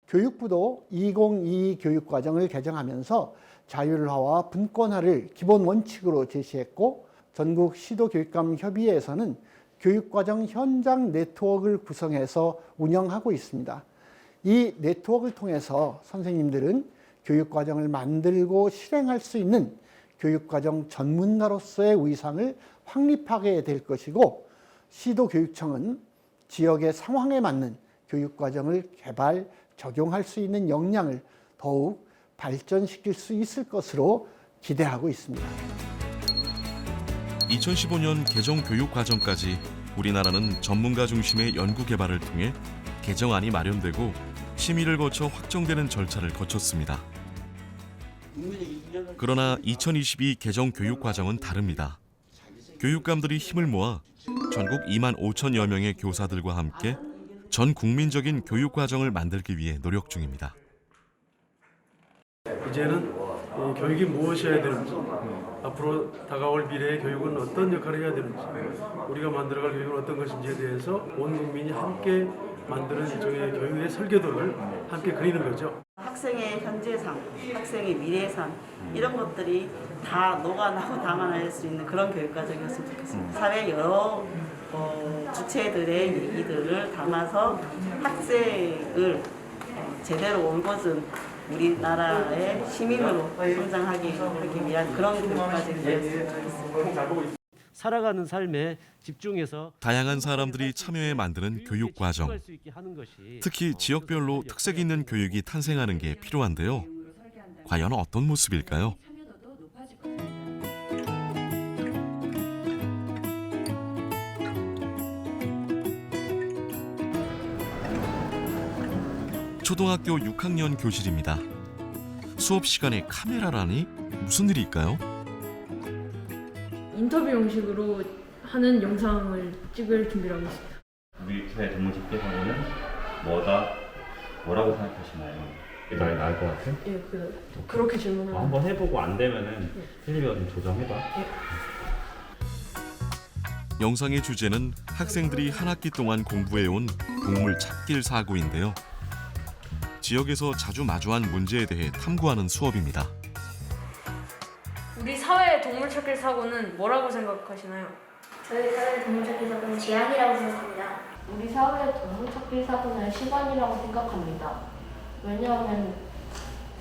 교육부도 2022 교육과정을 개정하면서 자율화와 분권화를 기본 원칙으로 제시했고 전국 시도교육감협의회에서는 교육과정 현장 네트워크를 구성해서 운영하고 있습니다. 이 네트워크를 통해서 선생님들은 교육과정을 만들고 실행할 수 있는 교육과정 전문가로서의 위상을 확립하게 될 것이고 시도교육청은 지역의 상황에 맞는 교육과정을 개발, 적용할 수 있는 역량을 더욱 발전시킬 수 있을 것으로 기대하고 있습니다. 2015년 개정 교육과정까지 우리나라는 전문가 중심의 연구 개발을 통해 개정안이 마련되고 심의를 거쳐 확정되는 절차를 거쳤습니다. 그러나 2022 개정 교육과정은 다릅니다. 교육감들이 힘을 모아 전국 2만 5천여 명의 교사들과 함께 전 국민적인 교육과정을 만들기 위해 노력 중입니다. 이제는 교육이 무엇이어야 되는지, 앞으로 다가올 미래의 교육은 어떤 역할을 해야 되는지, 우리가 만들어갈 교육은 어떤 것인지에 대해서 온 국민이 함께 만드는 일종의 교육의 설계도를 함께 그리는 거죠. 학생의 현재상, 학생의 미래상 이런 것들이 다 녹아나고 담아낼 수 있는 그런 교육과정이었으면 좋겠습니다. 사회 여러 주체들의 얘기들을 담아서 학생을 제대로 올곧은 우리나라의 시민으로 성장하기 위한 그런 교육과정이 되었으면 좋겠습니다. 살아가는 삶에 집중해서 다양한 사람들이 참여해 만드는 교육과정. 특히 지역별로 특색 있는 교육이 탄생하는 게 필요한데요. 과연 어떤 모습일까요? 초등학교 6학년 교실입니다. 수업 시간에 카메라라니 무슨 일일까요? 인터뷰 형식으로 하는 영상을 찍을 준비를 하고 있습니다. 우리 사회 동물 집계 사고는 뭐라고 생각하시나요? 나 나을 것 같아? 예, 그렇게 질문하면 한번 해보고 안 되면은 필리비가 좀 조정해봐. 영상의 주제는 학생들이 한 학기 동안 공부해온 동물 찾길 사고인데요. 지역에서 자주 마주한 문제에 대해 탐구하는 수업입니다. 우리 사회의 동물 찾길 사고는 뭐라고 생각하시나요? 저희 사회의 동물 찾길 사고는 재앙이라고 생각합니다. 우리 사회의 동물 찾기 사고는 시간이라고 생각합니다. 왜냐하면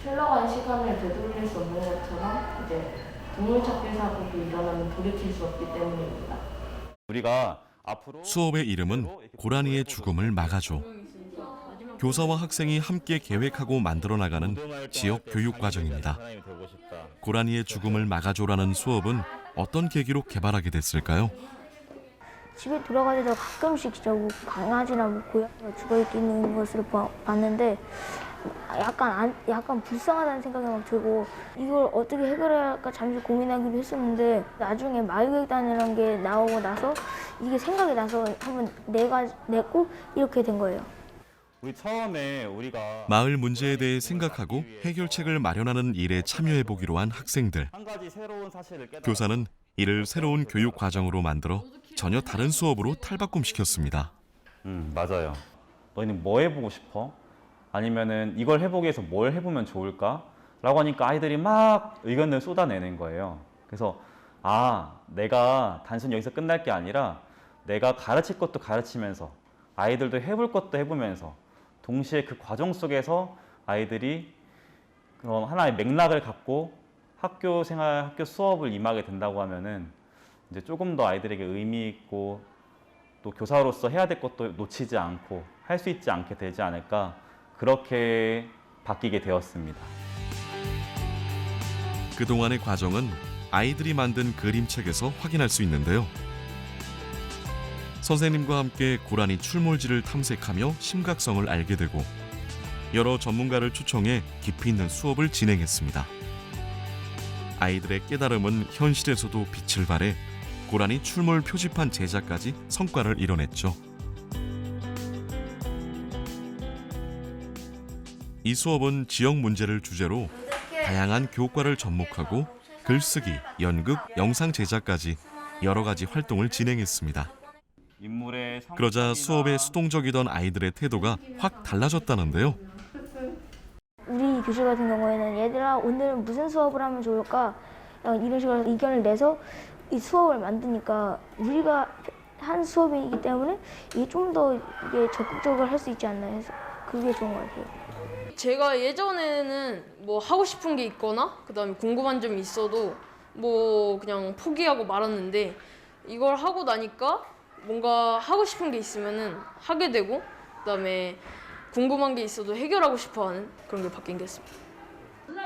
흘러간 시간을 되돌릴 수 없는 것처럼 이제 동물 찾기 사고도 일어나면 돌이킬 수 없기 때문입니다. 우리가 앞으로 수업의 이름은 고라니의 죽음을 막아줘. 교사와 학생이 함께 계획하고 만들어 나가는 지역 교육 과정입니다. 고라니의 죽음을 막아줘라는 수업은 어떤 계기로 개발하게 됐을까요? 집에 돌아가서 가끔씩 강아지나 고양이가 죽어있는 것을 봤는데 약간 불쌍하다는 생각이 막 들고 이걸 어떻게 해결해야 할까 잠시 고민하기도 했었는데 나중에 마을교육단이라는 게 나오고 나서 이게 생각이 나서 한번 내고 이렇게 된 거예요. 우리 처음에 우리가 마을 문제에 대해 생각하고 해결책을 마련하는 일에 참여해보기로 한 학생들. 한 가지 새로운 사실을 교사는 이를 새로운 교육 과정으로 만들어 전혀 다른 수업으로 탈바꿈시켰습니다. 맞아요. 너희는 뭐 해보고 싶어? 아니면은 이걸 해보기 위해서 뭘 해보면 좋을까? 라고 하니까 아이들이 막 의견을 쏟아내는 거예요. 그래서 내가 단순히 여기서 끝날 게 아니라 내가 가르칠 것도 가르치면서 아이들도 해볼 것도 해보면서 동시에 그 과정 속에서 아이들이 하나의 맥락을 갖고 학교 생활, 학교 수업을 임하게 된다고 하면은 이제 조금 더 아이들에게 의미 있고 또 교사로서 해야 될 것도 놓치지 않고 할 수 있지 않게 되지 않을까, 그렇게 바뀌게 되었습니다. 그동안의 과정은 아이들이 만든 그림책에서 확인할 수 있는데요. 선생님과 함께 고라니 출몰지를 탐색하며 심각성을 알게 되고 여러 전문가를 초청해 깊이 있는 수업을 진행했습니다. 아이들의 깨달음은 현실에서도 빛을 발해 고라니 출몰 표지판 제작까지 성과를 이뤄냈죠. 이 수업은 지역 문제를 주제로 다양한 교과를 접목하고 글쓰기, 연극, 영상 제작까지 여러 가지 활동을 진행했습니다. 그러자 수업에 수동적이던 아이들의 태도가 확 달라졌다는데요. 우리 교실 같은 경우에는 얘들아 오늘은 무슨 수업을 하면 좋을까? 이런 식으로 의견을 내서 이 수업을 만드니까 우리가 한 수업이기 때문에 이게 좀 더 적극적으로 할 수 있지 않나 해서 그게 좋은 것 같아요. 제가 예전에는 뭐 하고 싶은 게 있거나 그다음에 궁금한 점이 있어도 뭐 그냥 포기하고 말았는데 이걸 하고 나니까 뭔가 하고 싶은 게 있으면은 하게 되고 그다음에 궁금한 게 있어도 해결하고 싶어하는 그런 게 바뀐 게 있습니다.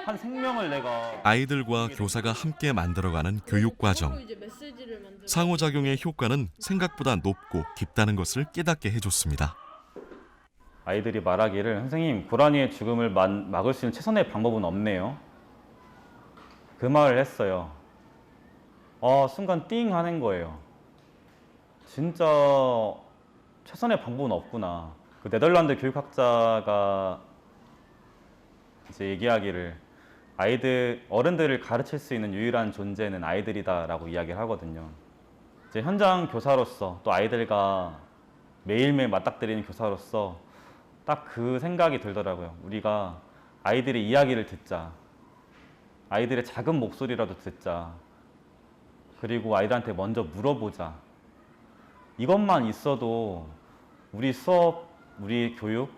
한 생명을 내가 아이들과 교사가 함께 만들어가는 교육 과정. 상호작용의 효과는 생각보다 높고 깊다는 것을 깨닫게 해줬습니다. 아이들이 말하기를 선생님, 고라니의 죽음을 막을 수 있는 최선의 방법은 없네요. 그 말을 했어요. 순간 띵 하는 거예요. 진짜 최선의 방법은 없구나. 그 네덜란드 교육학자가 이제 얘기하기를 어른들을 가르칠 수 있는 유일한 존재는 아이들이다라고 이야기를 하거든요. 이제 현장 교사로서 또 아이들과 매일매일 맞닥뜨리는 교사로서 딱 그 생각이 들더라고요. 우리가 아이들의 이야기를 듣자. 아이들의 작은 목소리라도 듣자. 그리고 아이들한테 먼저 물어보자. 이것만 있어도 우리 수업, 우리 교육,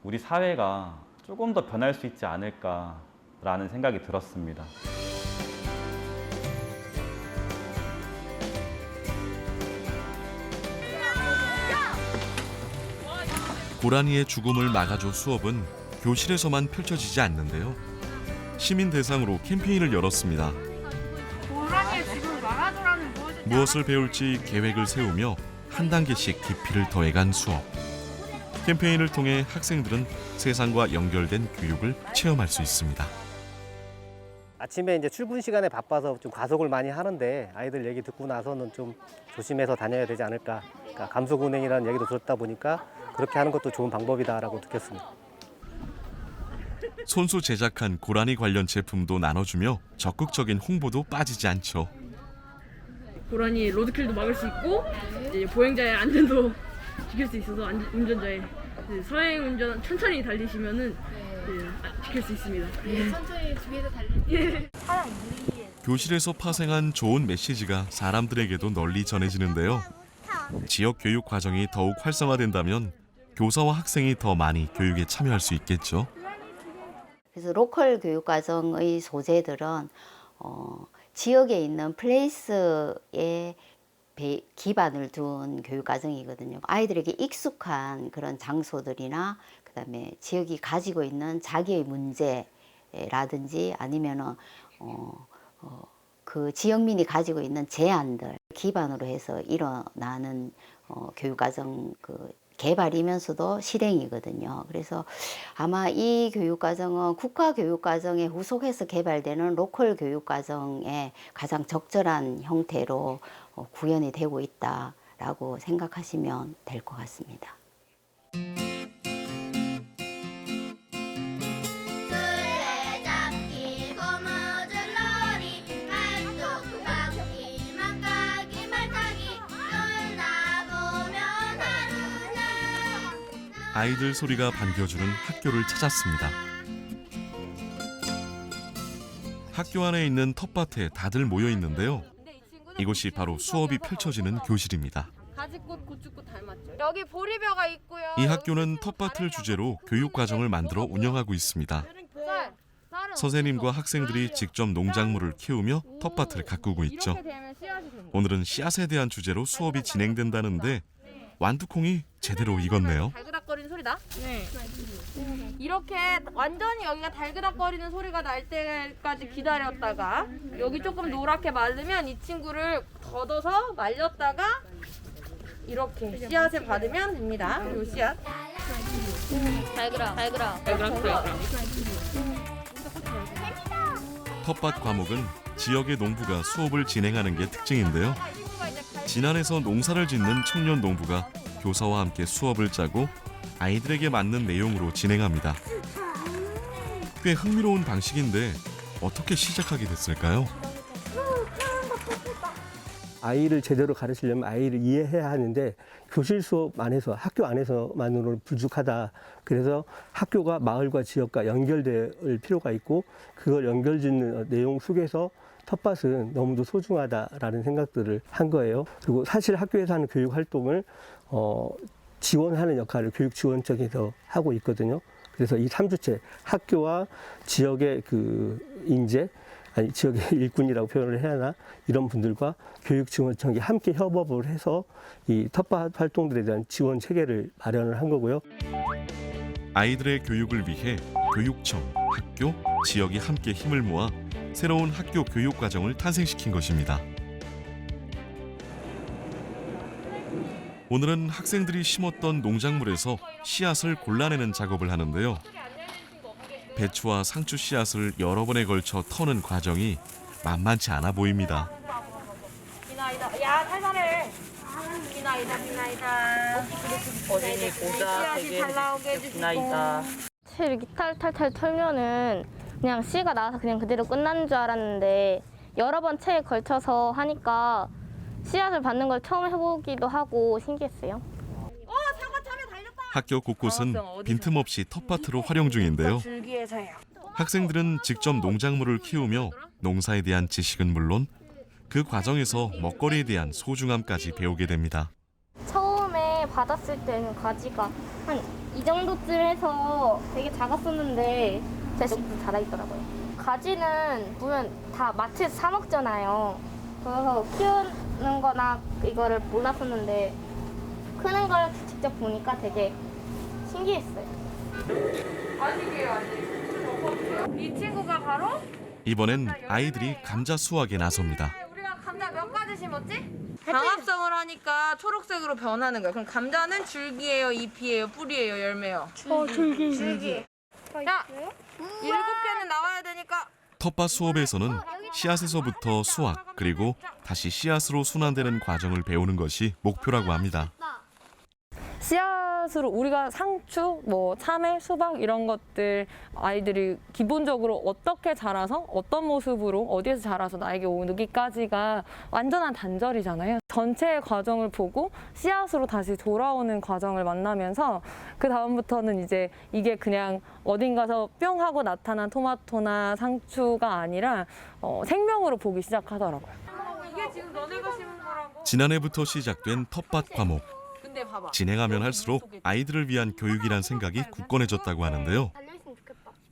우리 사회가 조금 더 변할 수 있지 않을까라는 생각이 들었습니다. 고라니의 죽음을 막아줘 수업은 교실에서만 펼쳐지지 않는데요. 시민 대상으로 캠페인을 열었습니다. 고라니의 죽음을 막아줘라는 무엇을 배울지 계획을 세우며 한 단계씩 깊이를 더해간 수업. 캠페인을 통해 학생들은 세상과 연결된 교육을 체험할 수 있습니다. 아침에 이제 출근 시간에 바빠서 좀 과속을 많이 하는데 아이들 얘기 듣고 나서는 좀 조심해서 다녀야 되지 않을까. 그러니까 감속 운행이라는 얘기도 들었다 보니까 그렇게 하는 것도 좋은 방법이다라고 느꼈습니다. 손수 제작한 고라니 관련 제품도 나눠주며 적극적인 홍보도 빠지지 않죠. 고라니 로드킬도 막을 수 있고 이제 보행자의 안전도 지킬 수 있어서 운전자의 서행 운전 천천히 달리시면은 지킬 수 있습니다. 천천히 주위에서 달리기. 교실에서 파생한 좋은 메시지가 사람들에게도 널리 전해지는데요. 지역 교육 과정이 더욱 활성화된다면 교사와 학생이 더 많이 교육에 참여할 수 있겠죠. 그래서 로컬 교육 과정의 소재들은 지역에 있는 플레이스에 기반을 둔 교육 과정이거든요. 아이들에게 익숙한 그런 장소들이나 그다음에 지역이 가지고 있는 자기의 문제라든지 아니면은 그 지역민이 가지고 있는 제안들 기반으로 해서 일어나는 교육 과정 개발이면서도 실행이거든요. 그래서 아마 이 교육과정은 국가교육과정에 후속해서 개발되는 로컬 교육과정의 가장 적절한 형태로 구현이 되고 있다라고 생각하시면 될 것 같습니다. 아이들 소리가 반겨주는 학교를 찾았습니다. 학교 안에 있는 텃밭에 다들 모여 있는데요. 이곳이 바로 수업이 펼쳐지는 교실입니다. 가지꽃, 고추꽃 닮았죠? 여기 보리벼가 있고요. 이 학교는 텃밭을 주제로 교육 과정을 만들어 운영하고 있습니다. 선생님과 학생들이 직접 농작물을 키우며 텃밭을 가꾸고 있죠. 오늘은 씨앗에 대한 주제로 수업이 진행된다는데 완두콩이 제대로 익었네요. 달그락거리는 소리다? 네. 이렇게 완전히 여기가 달그락거리는 소리가 날 때까지 기다렸다가 여기 조금 노랗게 마르면 이 친구를 걷어서 말렸다가 이렇게 씨앗을 받으면 됩니다. 요 씨앗. 달그락. 텃밭 과목은 지역의 농부가 수업을 진행하는 게 특징인데요. 진안에서 농사를 짓는 청년 농부가 교사와 함께 수업을 짜고 아이들에게 맞는 내용으로 진행합니다. 꽤 흥미로운 방식인데 어떻게 시작하게 됐을까요? 아이를 제대로 가르치려면 아이를 이해해야 하는데 교실 수업만 해서 학교 안에서만으로는 부족하다. 그래서 학교가 마을과 지역과 연결될 필요가 있고 그걸 연결짓는 내용 속에서 텃밭은 너무도 소중하다라는 생각들을 한 거예요. 그리고 사실 학교에서 하는 교육 활동을 지원하는 역할을 교육 지원청에서 하고 있거든요. 그래서 이 3주째 학교와 지역의 인재, 아니 지역의 일꾼이라고 표현을 해야 하나, 이런 분들과 교육지원청이 함께 협업을 해서 이 텃밭 활동들에 대한 지원 체계를 마련을 한 거고요. 아이들의 교육을 위해 교육청, 학교, 지역이 함께 힘을 모아 새로운 학교 교육 과정을 탄생시킨 것입니다. 오늘은 학생들이 심었던 농작물에서 씨앗을 골라내는 작업을 하는데요. 배추와 상추 씨앗을 여러 번에 걸쳐 터는 과정이 만만치 않아 보입니다. 비나이다. 야, 살살해. 비나이다. 어린이 고자 되게 비나이다. 채 이렇게 탈탈탈 털면은 그냥 씨가 나와서 그냥 그대로 끝나는 줄 알았는데 여러 번 채에 걸쳐서 하니까 씨앗을 받는 걸 처음 해보기도 하고 신기했어요. 학교 곳곳은 빈틈없이 텃밭으로 활용 중인데요. 학생들은 직접 농작물을 키우며 농사에 대한 지식은 물론 그 과정에서 먹거리에 대한 소중함까지 배우게 됩니다. 처음에 받았을 때는 가지가 한 이 정도쯤 해서 되게 작았었는데 제식도 자라있더라고요. 가지는 보면 다 마트에서 사 먹잖아요. 그래서 키우는 거나 이거를 몰랐었는데 크는 걸 직접 보니까 되게 신기했어요. 이 친구가 바로 이번엔 아이들이 감자 수확에 나섭니다. 우리가 감자 몇 가지 심었지? 광합성을 하니까 초록색으로 변하는 거예요. 그럼 감자는 줄기예요, 잎이에요, 뿌리예요, 열매요? 줄기. 줄기. 자, 7개는 나와야 되니까 텃밭 수업에서는 씨앗에서부터 수확 그리고 다시 씨앗으로 순환되는 과정을 배우는 것이 목표라고 합니다. 씨앗으로 우리가 상추, 뭐 참외, 수박 이런 것들 아이들이 기본적으로 어떻게 자라서 어떤 모습으로 어디에서 자라서 나에게 오기까지가 완전한 단절이잖아요. 전체의 과정을 보고 씨앗으로 다시 돌아오는 과정을 만나면서 그 다음부터는 이제 이게 그냥 어딘가서 뿅 하고 나타난 토마토나 상추가 아니라 생명으로 보기 시작하더라고요. 이게 지금 너네가 심은 거라고? 지난해부터 시작된 텃밭 과목. 진행하면 할수록 아이들을 위한 교육이란 생각이 굳건해졌다고 하는데요.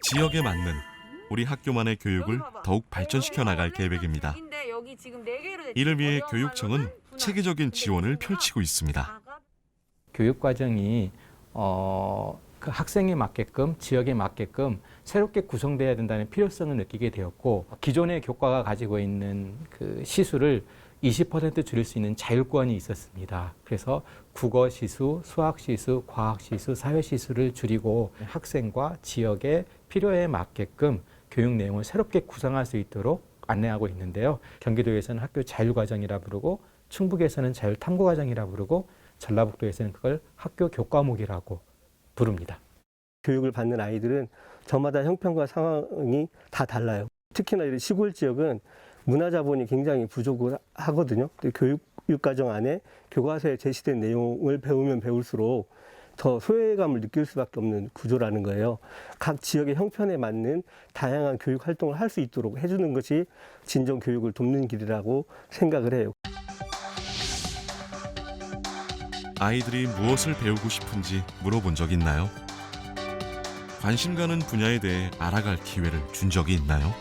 지역에 맞는 우리 학교만의 교육을 더욱 발전시켜 나갈 계획입니다. 이를 위해 교육청은 체계적인 지원을 펼치고 있습니다. 교육 과정이 그 학생에 맞게끔 지역에 맞게끔 새롭게 구성돼야 된다는 필요성을 느끼게 되었고 기존의 교과가 가지고 있는 그 시수를 20% 줄일 수 있는 자율권이 있었습니다. 그래서 국어 시수, 수학 시수, 과학 시수, 사회 시수를 줄이고 학생과 지역의 필요에 맞게끔 교육 내용을 새롭게 구성할 수 있도록 안내하고 있는데요. 경기도에서는 학교 자율과정이라 부르고 충북에서는 자율탐구과정이라 부르고 전라북도에서는 그걸 학교 교과목이라고 부릅니다. 교육을 받는 아이들은 저마다 형편과 상황이 다 달라요. 특히나 이런 시골 지역은 문화 자본이 굉장히 부족을 하거든요. 교육과정 안에 교과서에 제시된 내용을 배우면 배울수록 더 소외감을 느낄 수밖에 없는 구조라는 거예요. 각 지역의 형편에 맞는 다양한 교육 활동을 할 수 있도록 해주는 것이 진정 교육을 돕는 길이라고 생각을 해요. 아이들이 무엇을 배우고 싶은지 물어본 적 있나요? 관심 가는 분야에 대해 알아갈 기회를 준 적이 있나요?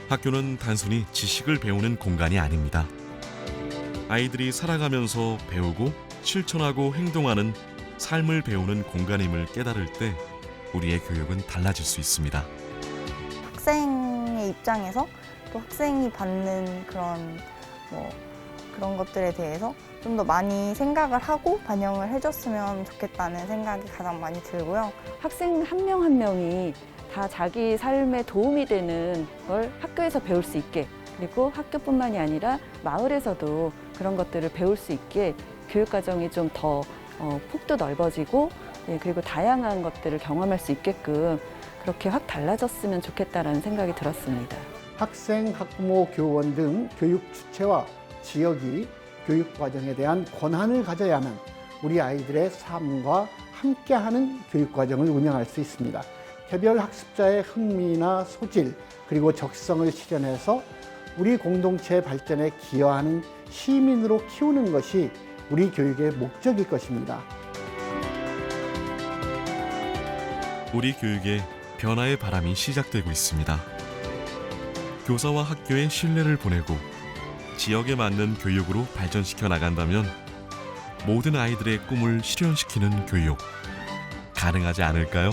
학교는 단순히 지식을 배우는 공간이 아닙니다. 아이들이 살아가면서 배우고 실천하고 행동하는 삶을 배우는 공간임을 깨달을 때 우리의 교육은 달라질 수 있습니다. 학생의 입장에서 또 학생이 받는 그런 것들에 대해서 좀 더 많이 생각을 하고 반영을 해줬으면 좋겠다는 생각이 가장 많이 들고요. 학생 한 명 한 명이 다 자기 삶에 도움이 되는 걸 학교에서 배울 수 있게, 그리고 학교뿐만이 아니라 마을에서도 그런 것들을 배울 수 있게 교육과정이 좀 더 폭도 넓어지고, 그리고 다양한 것들을 경험할 수 있게끔 그렇게 확 달라졌으면 좋겠다라는 생각이 들었습니다. 학생, 학부모, 교원 등 교육 주체와 지역이 교육과정에 대한 권한을 가져야만 우리 아이들의 삶과 함께하는 교육과정을 운영할 수 있습니다. 개별 학습자의 흥미나 소질 그리고 적성을 실현해서 우리 공동체의 발전에 기여하는 시민으로 키우는 것이 우리 교육의 목적일 것입니다. 우리 교육에 변화의 바람이 시작되고 있습니다. 교사와 학교의 신뢰를 보내고 지역에 맞는 교육으로 발전시켜 나간다면 모든 아이들의 꿈을 실현시키는 교육 가능하지 않을까요?